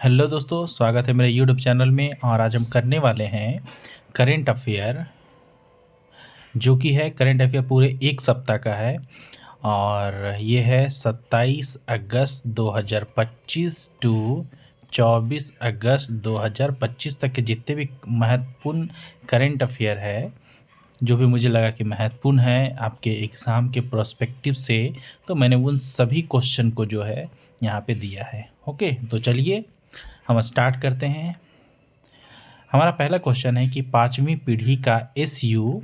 Hello दोस्तों, स्वागत है मेरे यूट्यूब चैनल में। और आज हम करने वाले हैं करेंट अफेयर, जो कि है करेंट अफेयर पूरे एक सप्ताह का है। और ये है 27 अगस्त 2025 टू 24 अगस्त 2025 तक के जितने भी महत्वपूर्ण करेंट अफेयर है, जो भी मुझे लगा कि महत्वपूर्ण है आपके एग्ज़ाम के प्रोस्पेक्टिव से, तो मैंने उन सभी क्वेश्चन को जो है यहाँ पे दिया है। ओके, तो चलिए हम स्टार्ट करते हैं। हमारा पहला क्वेश्चन है कि पांचवी पीढ़ी का SU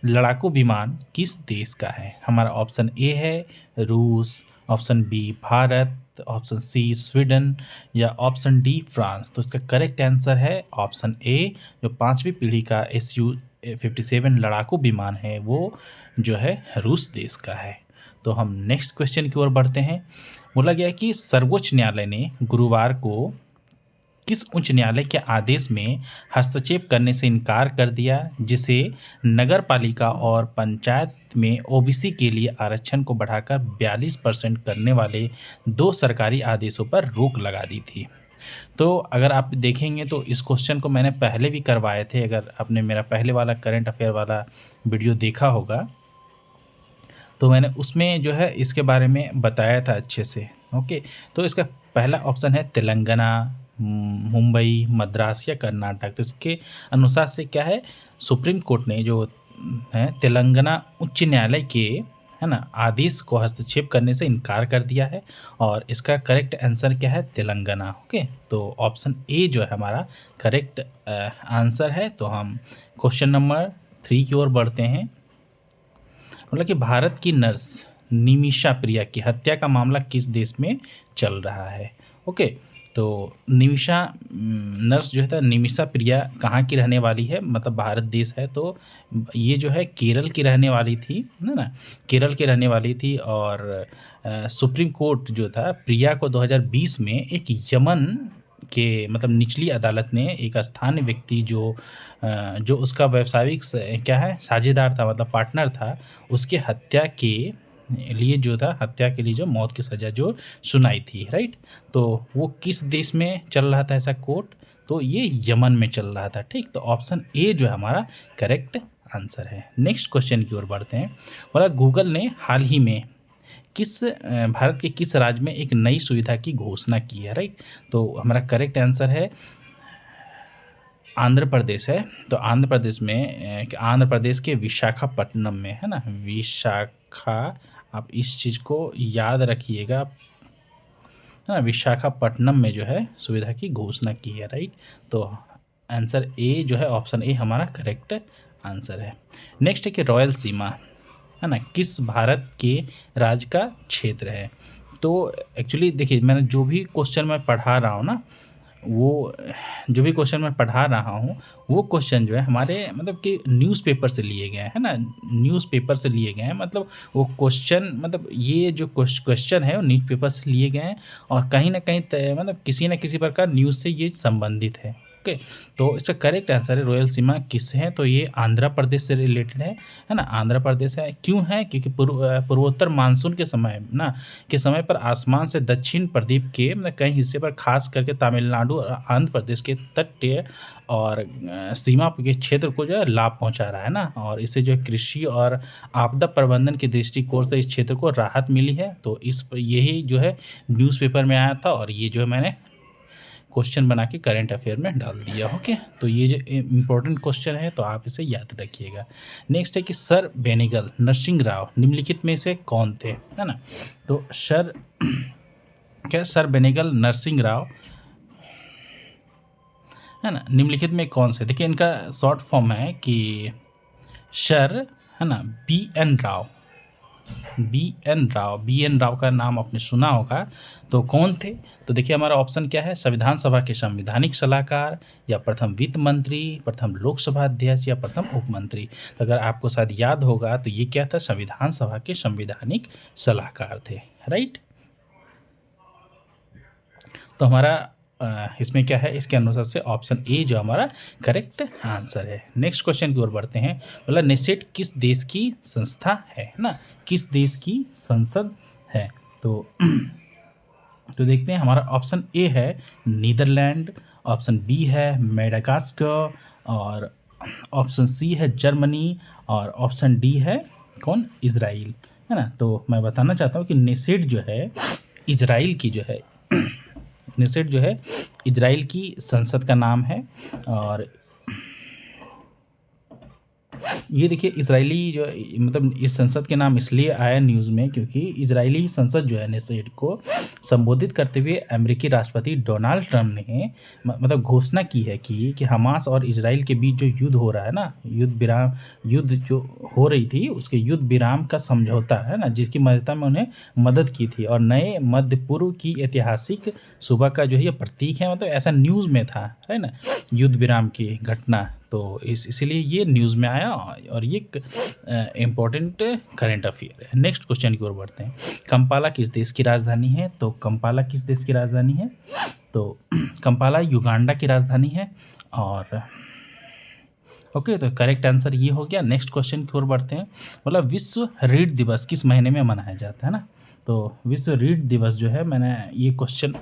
लड़ाकू विमान किस देश का है। हमारा ऑप्शन ए है रूस, option B Bharat, option C Sweden या ऑप्शन डी फ्रांस। तो इसका करेक्ट आंसर है ऑप्शन ए। जो पांचवी पीढ़ी का SU-57 लड़ाकू विमान है वो जो है रूस देश का है। तो हम नेक्स्ट क्वेश्चन की ओर बढ़ते हैं। बोला गया कि सर्वोच्च न्यायालय ने गुरुवार को किस उच्च न्यायालय के आदेश में हस्तक्षेप करने से इनकार कर दिया, जिसे नगर पालिका और पंचायत में OBC के लिए आरक्षण को बढ़ाकर 42% करने वाले दो सरकारी आदेशों पर रोक लगा दी थी। तो अगर आप देखेंगे तो इस क्वेश्चन को मैंने पहले भी करवाए थे। अगर आपने मेरा पहले वाला करंट अफेयर वाला वीडियो देखा होगा तो मैंने उसमें जो है इसके बारे में बताया था अच्छे से। ओके, तो इसका पहला ऑप्शन है तेलंगाना, मुंबई, मद्रास या कर्नाटक। तो इसके अनुसार से क्या है, सुप्रीम कोर्ट ने जो है तेलंगाना उच्च न्यायालय के है ना आदेश को हस्तक्षेप करने से इनकार कर दिया है। और इसका करेक्ट आंसर क्या है, तेलंगाना। ओके, तो ऑप्शन ए जो है हमारा करेक्ट आंसर है। तो हम क्वेश्चन नंबर 3 की ओर बढ़ते हैं। मतलब कि भारत की नर्स निमिषा प्रिया की हत्या का मामला किस देश में चल रहा है। ओके, तो निमिषा नर्स जो है निमिषा प्रिया कहाँ की रहने वाली है, मतलब भारत देश है। तो ये जो है केरल की रहने वाली थी, है ना, केरल की रहने वाली थी। और सुप्रीम कोर्ट जो था प्रिया को 2020 में एक यमन के मतलब निचली अदालत ने एक स्थानीय व्यक्ति जो उसका व्यावसायिक क्या है साझेदार था, मतलब पार्टनर था, उसके हत्या के लिए जो था हत्या के लिए जो मौत की सज़ा जो सुनाई थी, राइट। तो वो किस देश में चल रहा था ऐसा कोर्ट, तो ये यमन में चल रहा था। ठीक, तो ऑप्शन ए जो है हमारा करेक्ट आंसर है। नेक्स्ट क्वेश्चन की ओर बढ़ते हैं। बोला गूगल ने हाल ही में भारत के किस राज्य में एक नई सुविधा की घोषणा की है, राइट। तो हमारा करेक्ट आंसर है आंध्र प्रदेश है। तो आंध्र प्रदेश में आंध्र प्रदेश के विशाखापट्टनम में, है ना, विशाखा, आप इस चीज़ को याद रखिएगा, है ना, विशाखापट्टनम में जो है सुविधा की घोषणा की है, राइट। तो आंसर ए जो है ऑप्शन ए हमारा करेक्ट आंसर है। नेक्स्ट है कि रॉयल सीमा, है ना, किस भारत के राज्य का क्षेत्र है। तो एक्चुअली देखिए, मैंने जो भी क्वेश्चन मैं पढ़ा रहा हूँ ना, वो जो भी क्वेश्चन मैं पढ़ा रहा हूँ वो क्वेश्चन जो है हमारे मतलब कि न्यूज़पेपर से लिए गए हैं, है ना, न्यूज़पेपर से लिए गए हैं। मतलब वो क्वेश्चन, मतलब ये जो क्वेश्चन है वो न्यूज़पेपर से लिए गए हैं और कहीं ना कहीं मतलब किसी न किसी प्रकार न्यूज़ से ये संबंधित है। ओके, तो इसका करेक्ट आंसर है रॉयल सीमा किससे है, तो ये आंध्र प्रदेश से रिलेटेड है ना, आंध्र प्रदेश है। क्यों है, क्योंकि पूर्वोत्तर मानसून के समय ना के समय पर आसमान से दक्षिण प्रदीप के मतलब कई हिस्से पर खास करके तमिलनाडु और आंध्र प्रदेश के तटीय और सीमा के क्षेत्र को जो है लाभ पहुंचा रहा है ना। और इससे जो है कृषि और आपदा प्रबंधन के दृष्टिकोण से इस क्षेत्र को राहत मिली है। तो यही जो है न्यूज़पेपर में आया था और ये जो है मैंने क्वेश्चन बना के करंट अफेयर में डाल दिया। ओके, तो ये जो इम्पोर्टेंट क्वेश्चन है तो आप इसे याद रखिएगा। नेक्स्ट है कि सर बेनेगल नरसिंह राव निम्नलिखित में से कौन थे, है ना। तो सर बेनेगल नरसिंह राव, है ना, निम्नलिखित में कौन से, देखिए इनका शॉर्ट फॉर्म है कि सर, है ना, बी एन राव का नाम आपने सुना होगा। तो कौन थे, तो देखिए हमारा ऑप्शन क्या है, संविधान सभा के संवैधानिक सलाहकार, या प्रथम वित्त मंत्री, प्रथम लोकसभा अध्यक्ष या प्रथम उप मंत्री। तो अगर आपको शायद याद होगा तो ये क्या था, संविधान सभा के संवैधानिक सलाहकार थे, राइट। तो हमारा इसमें क्या है, इसके अनुसार से ऑप्शन ए जो हमारा करेक्ट आंसर है। नेक्स्ट क्वेश्चन की ओर बढ़ते हैं। मतलब नेसेट किस देश की संस्था है ना, किस देश की संसद है। तो तो देखते हैं, हमारा ऑप्शन ए है नीदरलैंड, ऑप्शन बी है मेडागास्कर, और ऑप्शन सी है जर्मनी, और ऑप्शन डी है कौन, इज़राइल, है ना। तो मैं बताना चाहता हूँ कि नेसेट जो है इज़राइल की जो है नेसेट जो है इज़राइल की संसद का नाम है। और ये देखिए, इजरायली जो मतलब इस संसद के नाम इसलिए आया न्यूज़ में क्योंकि इजरायली संसद जो है नेसेट को संबोधित करते हुए अमेरिकी राष्ट्रपति डोनाल्ड ट्रंप ने मतलब घोषणा की है कि हमास और इजराइल के बीच जो युद्ध हो रहा है ना, युद्ध जो हो रही थी उसके युद्ध विराम का समझौता है ना, जिसकी मदद में उन्हें मदद की थी, और नए मध्य पूर्व की ऐतिहासिक सुबह का जो है ये प्रतीक है, मतलब ऐसा न्यूज़ में था, है ना, युद्ध विराम की घटना। तो इसीलिए ये न्यूज़ में आया, और ये इम्पोर्टेंट करंट अफेयर है। नेक्स्ट क्वेश्चन की ओर बढ़ते हैं। कंपाला किस देश की राजधानी है? तो कंपाला किस देश की राजधानी है? तो कंपाला युगांडा की राजधानी है। और ओके, तो करेक्ट आंसर ये हो गया। नेक्स्ट क्वेश्चन की ओर बढ़ते हैं। मतलब विश्व रीढ़ दिवस किस महीने में मनाया जाता है ना? तो विश्व रीढ़ दिवस जो है, मैंने ये क्वेश्चन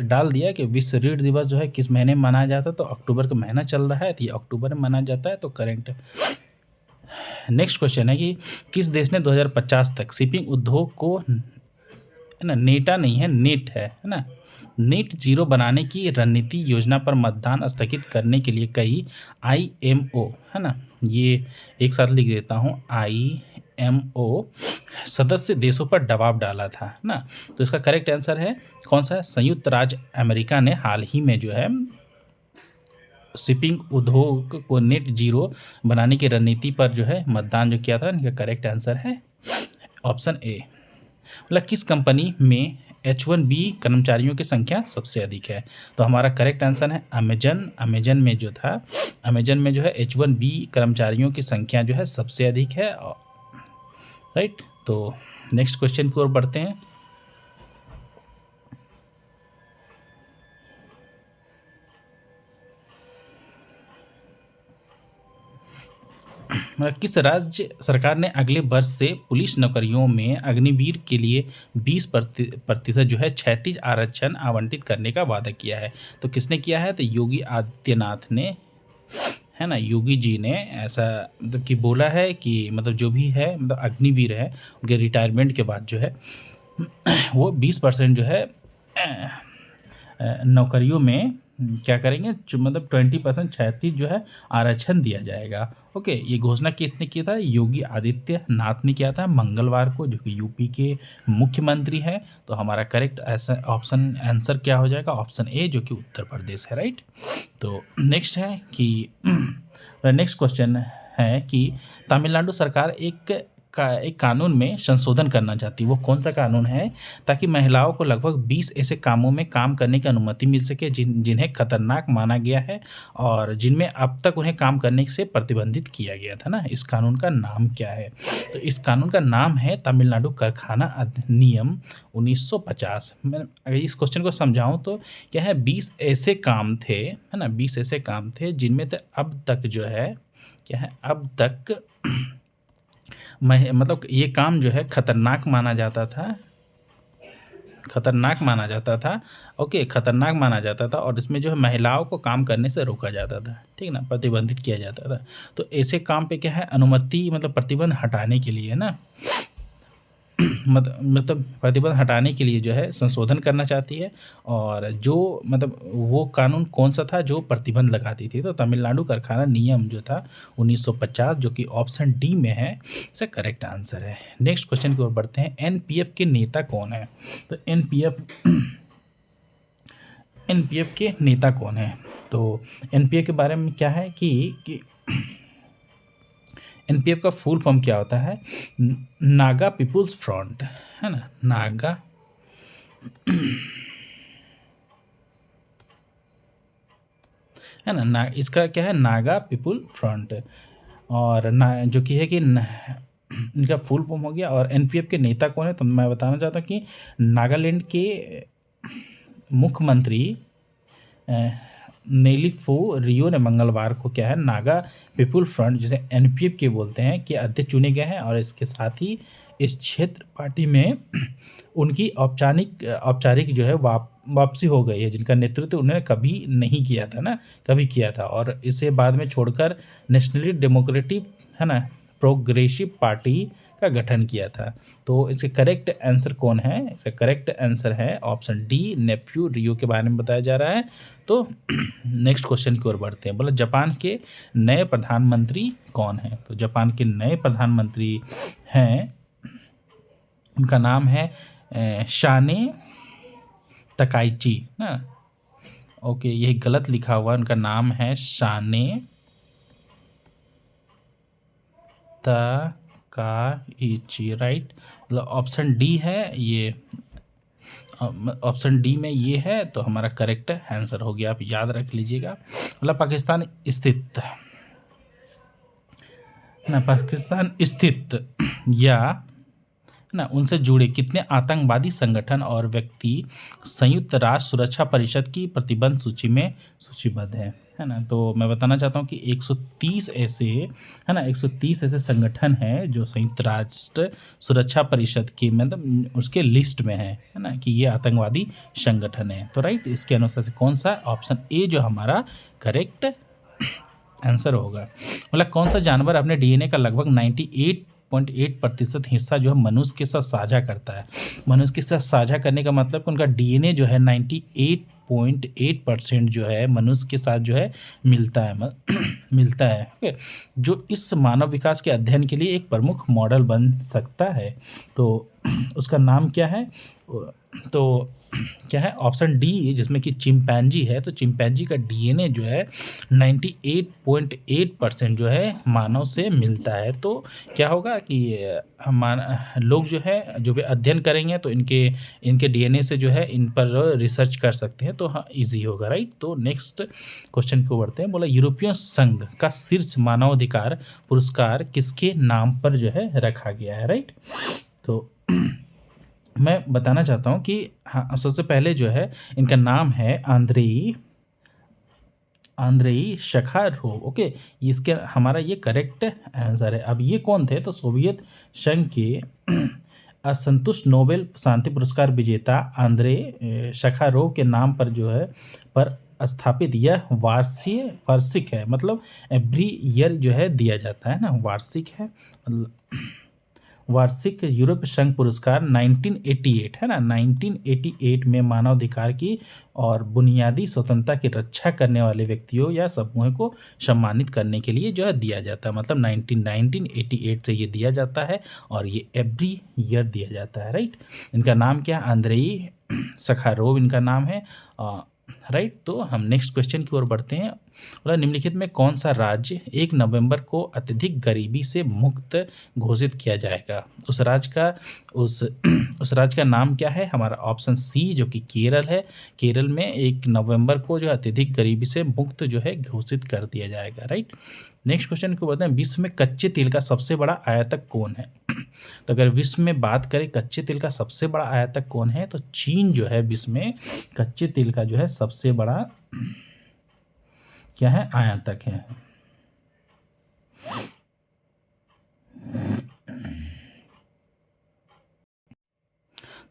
डाल दिया कि विश्व रीढ़ दिवस जो है किस महीने में मनाया जाता है। तो अक्टूबर का महीना चल रहा है, तो ये अक्टूबर में मनाया जाता है, तो करेंट। नेक्स्ट क्वेश्चन है कि किस देश ने 2050 तक शिपिंग उद्योग को, है ना, नेटा नहीं है, नेट है ना, नेट जीरो बनाने की रणनीति योजना पर मतदान स्थगित करने के लिए कई IMO, है ना, ये एक साथ लिख देता हूँ, IMO सदस्य देशों पर दबाव डाला था, है ना। तो इसका करेक्ट आंसर है कौन सा है? संयुक्त राज्य अमेरिका ने हाल ही में जो है शिपिंग उद्योग को नेट जीरो बनाने की रणनीति पर जो है मतदान जो किया था। इनका करेक्ट आंसर है ऑप्शन ए। मतलब किस कंपनी में H1B कर्मचारियों की संख्या सबसे अधिक है? तो हमारा करेक्ट आंसर है अमेजन। अमेजन में जो था, अमेजन में जो है H1B कर्मचारियों की संख्या जो है सबसे अधिक है, राइट। तो नेक्स्ट क्वेश्चन की ओर बढ़ते हैं। किस राज्य सरकार ने अगले वर्ष से पुलिस नौकरियों में अग्निवीर के लिए 20% जो है क्षैतिज आरक्षण आवंटित करने का वादा किया है? तो किसने किया है? तो योगी आदित्यनाथ ने, है ना, योगी जी ने ऐसा मतलब कि बोला है कि मतलब जो भी है, मतलब अग्निवीर है, उनके रिटायरमेंट के बाद जो है वो 20% जो है नौकरियों में क्या करेंगे, जो मतलब 20% क्षैतिज जो है आरक्षण दिया जाएगा। ओके, ये घोषणा किसने की था? योगी आदित्यनाथ ने किया था मंगलवार को, जो कि यूपी के मुख्यमंत्री हैं। तो हमारा करेक्ट ऐसा ऑप्शन आंसर क्या हो जाएगा? ऑप्शन ए, जो कि उत्तर प्रदेश है, राइट। तो नेक्स्ट है कि नेक्स्ट क्वेश्चन है कि तमिलनाडु सरकार एक कानून में संशोधन करना चाहती है। वो कौन सा कानून है? ताकि महिलाओं को लगभग 20 ऐसे कामों में काम करने की अनुमति मिल सके जिन्हें खतरनाक माना गया है और जिनमें अब तक उन्हें काम करने से प्रतिबंधित किया गया था ना। इस कानून का नाम क्या है? तो इस कानून का नाम है तमिलनाडु कारखाना अधिनियम 1950। मैं अगर इस क्वेश्चन को समझाऊं तो क्या है, 20 ऐसे काम थे, है ना, 20 ऐसे काम थे जिनमें तो अब तक जो है क्या है, अब तक मतलब ये काम जो है खतरनाक माना जाता था, खतरनाक माना जाता था। ओके, खतरनाक माना जाता था, और इसमें जो है महिलाओं को काम करने से रोका जाता था, ठीक ना, प्रतिबंधित किया जाता था। तो ऐसे काम पे क्या है, अनुमति मतलब प्रतिबंध हटाने के लिए ना मतलब प्रतिबंध हटाने के लिए जो है संशोधन करना चाहती है। और जो मतलब वो कानून कौन सा था जो प्रतिबंध लगाती थी? तो तमिलनाडु कारखाना नियम जो था 1950, जो कि ऑप्शन डी में है, इसका करेक्ट आंसर है। नेक्स्ट क्वेश्चन की ओर बढ़ते हैं। एनपीएफ के नेता कौन है? तो एनपीएफ के नेता कौन है? तो एनपीएफ के बारे में क्या है कि एनपीएफ का फुल फॉर्म क्या होता है? नागा पीपुल्स फ्रंट, है ना, नागा है ना, इसका क्या है, नागा पीपुल फ्रंट। और जो कि है कि इनका फुल फॉर्म हो गया। और एनपीएफ के नेता कौन है? तो मैं बताना चाहता हूँ कि नागालैंड के मुख्यमंत्री नेलीफो रियो ने मंगलवार को क्या है, नागा पीपुल फ्रंट जिसे एनपीएफ के बोलते हैं, के अध्यक्ष चुने गए हैं। और इसके साथ ही इस क्षेत्र पार्टी में उनकी औपचारिक जो है वापसी हो गई है, जिनका नेतृत्व उन्होंने कभी नहीं किया था ना, कभी किया था, और इसे बाद में छोड़कर नेशनली डेमोक्रेटिक है ना प्रोग्रेसिव पार्टी का गठन किया था। तो इसके करेक्ट आंसर कौन है? इसका करेक्ट आंसर है ऑप्शन डी, नेफ्यू रियो के बारे में बताया जा रहा है। तो नेक्स्ट क्वेश्चन की ओर बढ़ते हैं। बोला जापान के नए प्रधानमंत्री कौन हैं? तो जापान के नए प्रधानमंत्री हैं, उनका नाम है शाने तकाइची ना। ओके, यही गलत लिखा हुआ, उनका नाम है शाने तकाइची, राइट। मतलब ऑप्शन डी है ये, ऑप्शन डी में ये है, तो हमारा करेक्ट आंसर हो गया, आप याद रख लीजिएगा। मतलब पाकिस्तान स्थित या ना उनसे जुड़े कितने आतंकवादी संगठन और व्यक्ति संयुक्त राष्ट्र सुरक्षा परिषद की प्रतिबंध सूची में सूचीबद्ध है ना। तो मैं बताना चाहता हूँ कि 130 ऐसे है ना, 130 ऐसे संगठन हैं जो संयुक्त राष्ट्र सुरक्षा परिषद की मतलब उसके लिस्ट में है ना, कि ये आतंकवादी संगठन है। तो राइट, इसके अनुसार से कौन सा ऑप्शन ए जो हमारा करेक्ट आंसर होगा। मतलब कौन सा जानवर अपने डीएनए का लगभग 98.8% हिस्सा जो है मनुष्य के साथ साझा करता है? मनुष्य के साथ साझा करने का मतलब कि उनका डीएनए जो है 98.8% जो है मनुष्य के साथ जो है मिलता है मिलता है। ओके, जो इस मानव विकास के अध्ययन के लिए एक प्रमुख मॉडल बन सकता है, तो उसका नाम क्या है? तो क्या है? ऑप्शन डी, जिसमें कि चिंपैंजी है। तो चिंपैंजी का डीएनए जो है 98.8% जो है मानव से मिलता है। तो क्या होगा कि लोग जो है जो भी अध्ययन करेंगे तो इनके डीएनए से जो है इन पर रिसर्च कर सकते हैं, तो हाँ इजी होगा, राइट। तो नेक्स्ट क्वेश्चन को बढ़ते हैं। बोला यूरोपीय संघ का शीर्ष मानवाधिकार पुरस्कार किसके नाम पर जो है रखा गया है, राइट। तो मैं बताना चाहता हूँ कि हाँ, सबसे पहले जो है इनका नाम है आंद्रेई शखारोव। ओके, इसके हमारा ये करेक्ट आंसर है। अब ये कौन थे? तो सोवियत संघ के असंतुष्ट नोबेल शांति पुरस्कार विजेता आंद्रे शखारोव के नाम पर जो है पर स्थापित यह वार्षिक है, मतलब एवरी ईयर जो है दिया जाता है ना, वार्षिक है। वार्षिक यूरोपीय संघ पुरस्कार 1988 है ना, 1988 में मानवाधिकार की और बुनियादी स्वतंत्रता की रक्षा करने वाले व्यक्तियों या समूहों को सम्मानित करने के लिए जो है दिया जाता है। मतलब 1988 से ये दिया जाता है और ये एवरी ईयर दिया जाता है, राइट। इनका नाम क्या है? आंद्रेई शखारोव इनका नाम है, राइट। तो हम नेक्स्ट क्वेश्चन की ओर बढ़ते हैं। बोला निम्नलिखित में कौन सा राज्य 1 नवंबर को अत्यधिक गरीबी से मुक्त घोषित किया जाएगा? उस राज्य का नाम क्या है? हमारा ऑप्शन सी, जो कि केरल है। केरल में 1 नवंबर को जो अत्यधिक गरीबी से मुक्त जो है घोषित कर दिया जाएगा, राइट। नेक्स्ट क्वेश्चन को बताएं, विश्व में कच्चे तेल का सबसे बड़ा आयातक कौन है? तो अगर विश्व में बात करें कच्चे तेल का सबसे बड़ा आयातक कौन है, तो चीन जो है विश्व में कच्चे तेल का जो है सबसे बड़ा क्या है? आयातक है।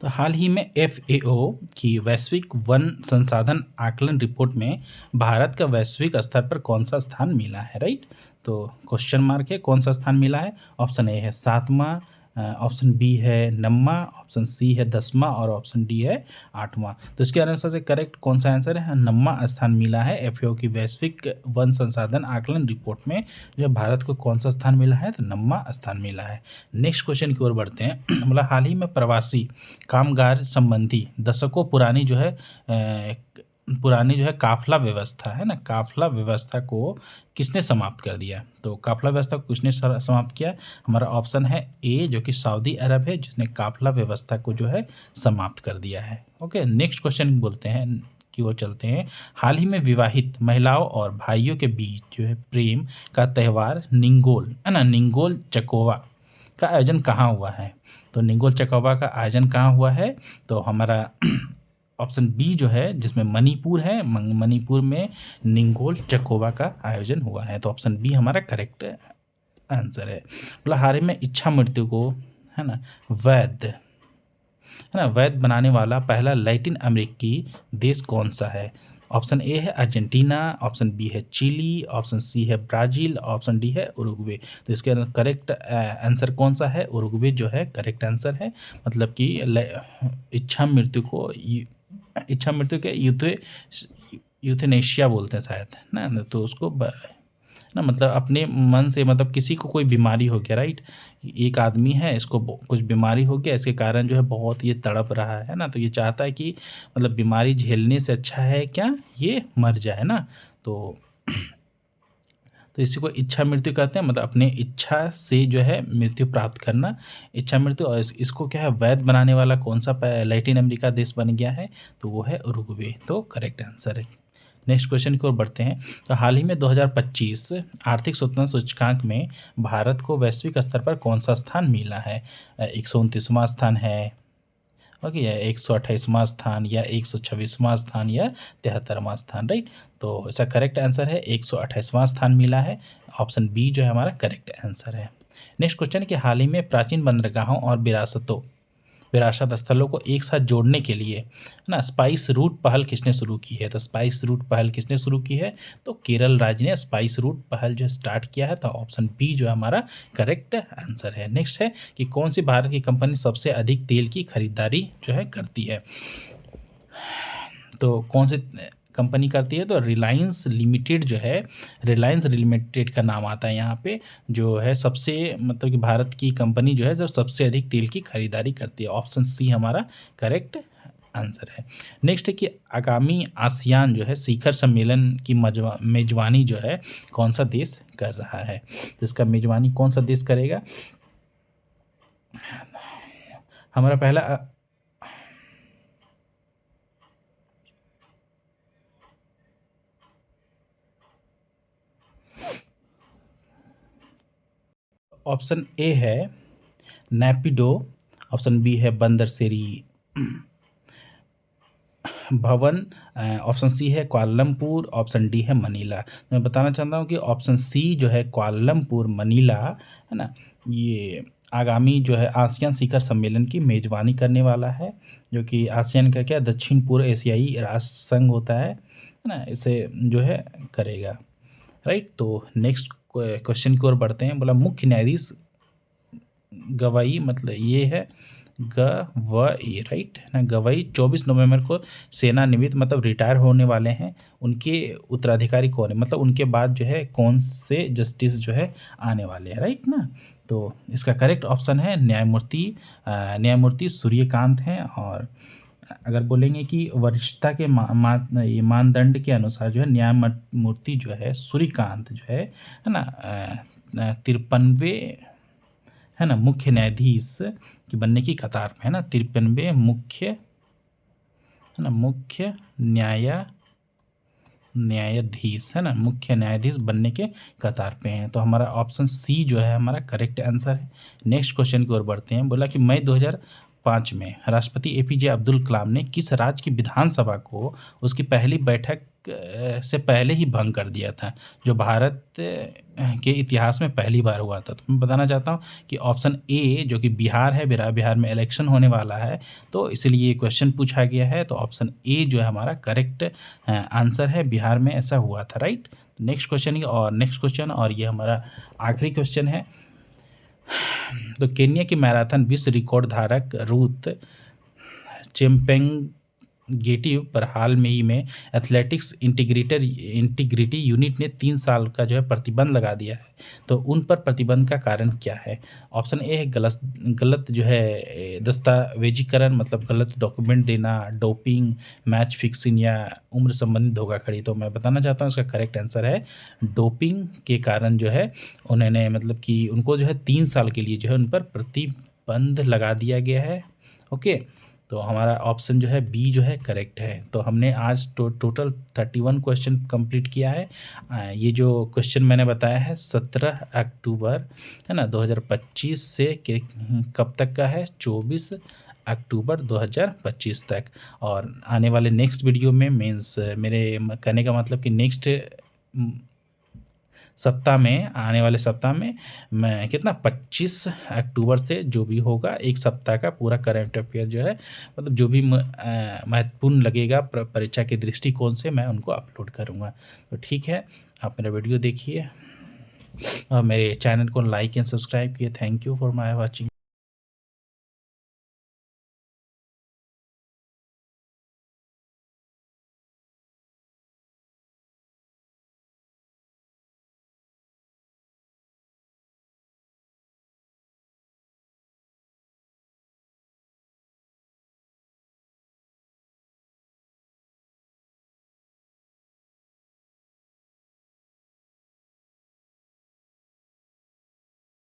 तो हाल ही में FAO की वैश्विक वन संसाधन आकलन रिपोर्ट में भारत का वैश्विक स्तर पर कौन सा स्थान मिला है, राइट। तो क्वेश्चन मार्क है, कौन सा स्थान मिला है? ऑप्शन ए है 7वां, ऑप्शन बी है 9वां, ऑप्शन सी है 10वां और ऑप्शन डी है 8वां। तो इसके अनुसार से करेक्ट कौन सा आंसर है? 9वां स्थान मिला है। FAO की वैश्विक वन संसाधन आकलन रिपोर्ट में जो भारत को कौन सा स्थान मिला है? तो 9वां स्थान मिला है। नेक्स्ट क्वेश्चन की ओर बढ़ते हैं। मतलब हाल ही में प्रवासी कामगार संबंधी दशकों पुरानी जो है काफिला व्यवस्था है ना, काफिला व्यवस्था को किसने समाप्त कर दिया? तो काफिला व्यवस्था को किसने समाप्त किया? हमारा ऑप्शन है ए, जो कि सऊदी अरब है, जिसने काफिला व्यवस्था को जो है समाप्त कर दिया है। ओके, नेक्स्ट क्वेश्चन बोलते हैं की ओर चलते हैं। हाल ही में विवाहित महिलाओं और भाइयों के बीच जो है प्रेम का त्यौहार निंगोल है ना, निंगोल चकोवा का आयोजन कहाँ हुआ है? तो निंगोल चकोवा का आयोजन कहाँ हुआ है? तो हमारा ऑप्शन बी जो है, जिसमें मणिपुर है, मणिपुर में निंगोल चकोवा का आयोजन हुआ है। तो ऑप्शन बी हमारा करेक्ट आंसर है। मतलब हाल ही में इच्छा मृत्यु को है ना, वैध, है ना, वैध बनाने वाला पहला लैटिन अमेरिकी देश कौन सा है? ऑप्शन ए है अर्जेंटीना, ऑप्शन बी है चिली, ऑप्शन सी है ब्राज़ील, ऑप्शन डी है उरुग्वे। तो इसके अंदर करेक्ट आंसर कौन सा है? उरुग्वे जो है करेक्ट आंसर है। मतलब कि इच्छा मृत्यु को इच्छा मृत्यु के यूथेनेशिया बोलते हैं शायद, ना? तो उसको ना, मतलब अपने मन से, मतलब किसी को कोई बीमारी हो गया, राइट? एक आदमी है, इसको कुछ बीमारी हो गया, इसके कारण जो है बहुत ये तड़प रहा है ना, तो ये चाहता है कि मतलब बीमारी झेलने से अच्छा है क्या, ये मर जाए ना। तो इसी को इच्छा मृत्यु कहते हैं, मतलब अपने इच्छा से जो है मृत्यु प्राप्त करना, इच्छा मृत्यु। और इसको क्या है, वैध बनाने वाला कौन सा लैटिन अमेरिका देश बन गया है? तो वो है उरुग्वे। तो करेक्ट आंसर है। नेक्स्ट क्वेश्चन की ओर बढ़ते हैं। तो हाल ही में 2025 आर्थिक स्वतंत्रता सूचकांक में भारत को वैश्विक स्तर पर कौन सा स्थान मिला है? 129वां स्थान है, ओके, या 128वां स्थान, या 126वां स्थान, या 73वां स्थान, राइट? तो इसका करेक्ट आंसर है 128वां स्थान मिला है। ऑप्शन बी जो है हमारा करेक्ट आंसर है। नेक्स्ट क्वेश्चन कि हाल ही में प्राचीन बंदरगाहों और विरासत स्थलों को एक साथ जोड़ने के लिए, है ना, स्पाइस रूट पहल किसने शुरू की है? तो स्पाइस रूट पहल किसने शुरू की है? तो केरल राज्य ने स्पाइस रूट पहल जो स्टार्ट किया है। तो ऑप्शन बी जो है हमारा करेक्ट आंसर है। नेक्स्ट है कि कौन सी भारत की कंपनी सबसे अधिक तेल की खरीदारी जो है करती है? तो कौन सी कंपनी करती है? तो रिलायंस लिमिटेड जो है, रिलायंस लिमिटेड का नाम आता है यहाँ पे, जो है सबसे, मतलब कि भारत की कंपनी जो है जो सबसे अधिक तेल की खरीदारी करती है। ऑप्शन सी हमारा करेक्ट आंसर है। नेक्स्ट है कि आगामी आसियान जो है शिखर सम्मेलन की मेजबानी जो है कौन सा देश कर रहा है? तो इसका मेजबानी कौन सा देश करेगा? हमारा पहला ऑप्शन ए है नेपिडो, ऑप्शन बी है बंदरसेरी भवन, ऑप्शन सी है कुआलालंपुर, ऑप्शन डी है मनीला। मैं बताना चाहता हूँ कि ऑप्शन सी जो है कुआलालंपुर मनीला, है ना, ये आगामी जो है आसियान शिखर सम्मेलन की मेजबानी करने वाला है, जो कि आसियान का क्या दक्षिण पूर्व एशियाई राष्ट्र संघ होता है ना, इसे जो है करेगा, राइट? तो नेक्स्ट क्वेश्चन की ओर बढ़ते हैं। बोला मुख्य न्यायाधीश गवाई, मतलब ये है गवई, राइट ना, गवई 24 नवंबर को सेवानिवृत्त, मतलब रिटायर होने वाले हैं। उनके उत्तराधिकारी कौन है? मतलब उनके बाद जो है कौन से जस्टिस जो है आने वाले हैं, राइट ना? तो इसका करेक्ट ऑप्शन है न्यायमूर्ति सूर्यकांत हैं। और अगर बोलेंगे कि वरिष्ठता के मानदंड के अनुसार जो है न्यायमूर्ति जो है सूर्यकांत जो है ना, 53वें, है ना, मुख्य न्यायाधीश की बनने की कतार में, है ना, 53वें मुख्य, है ना, मुख्य न्यायाधीश, है ना, मुख्य न्यायाधीश बनने के कतार पे हैं। तो हमारा ऑप्शन सी जो है हमारा करेक्ट आंसर है। नेक्स्ट क्वेश्चन की ओर बढ़ते हैं। बोला कि मई 2005 में राष्ट्रपति एपीजे अब्दुल कलाम ने किस राज्य की विधानसभा को उसकी पहली बैठक से पहले ही भंग कर दिया था, जो भारत के इतिहास में पहली बार हुआ था? तो मैं बताना चाहता हूँ कि ऑप्शन ए जो कि बिहार है, बिहार में इलेक्शन होने वाला है, तो इसलिए ये क्वेश्चन पूछा गया है। तो ऑप्शन ए जो है हमारा करेक्ट आंसर है, बिहार में ऐसा हुआ था, राइट? नेक्स्ट क्वेश्चन, और ये हमारा आखिरी क्वेश्चन है। तो केन्या की मैराथन विश्व रिकॉर्ड धारक रूथ चेम्पेंगेटी पर हाल में ही में एथलेटिक्स इंटीग्रिटी यूनिट ने 3 साल का जो है प्रतिबंध लगा दिया है। तो उन पर प्रतिबंध का कारण क्या है? ऑप्शन ए है गलत जो है दस्तावेजीकरण, मतलब गलत डॉक्यूमेंट देना, डोपिंग, मैच फिक्सिंग, या उम्र संबंधी धोखाधड़ी। तो मैं बताना चाहता हूँ इसका करेक्ट आंसर है डोपिंग के कारण जो है उन्होंने, मतलब कि उनको जो है 3 साल के लिए जो है उन पर प्रतिबंध लगा दिया गया है। ओके, तो हमारा ऑप्शन जो है बी जो है करेक्ट है। तो हमने आज टोटल 31 क्वेश्चन कंप्लीट किया है। ये जो क्वेश्चन मैंने बताया है 17 अक्टूबर, है ना, 2025 से कब तक का है? 24 अक्टूबर 2025 तक। और आने वाले नेक्स्ट वीडियो में मीन्स मेरे कहने का मतलब कि नेक्स्ट सप्ताह में, आने वाले सप्ताह में मैं कितना 25 अक्टूबर से जो भी होगा 1 सप्ताह का पूरा करंट अफ़ेयर जो है, मतलब जो भी महत्वपूर्ण लगेगा परीक्षा के दृष्टिकोण से, मैं उनको अपलोड करूँगा। तो ठीक है, आप मेरा वीडियो देखिए और मेरे चैनल को लाइक एंड सब्सक्राइब किए। Thank you for my watching.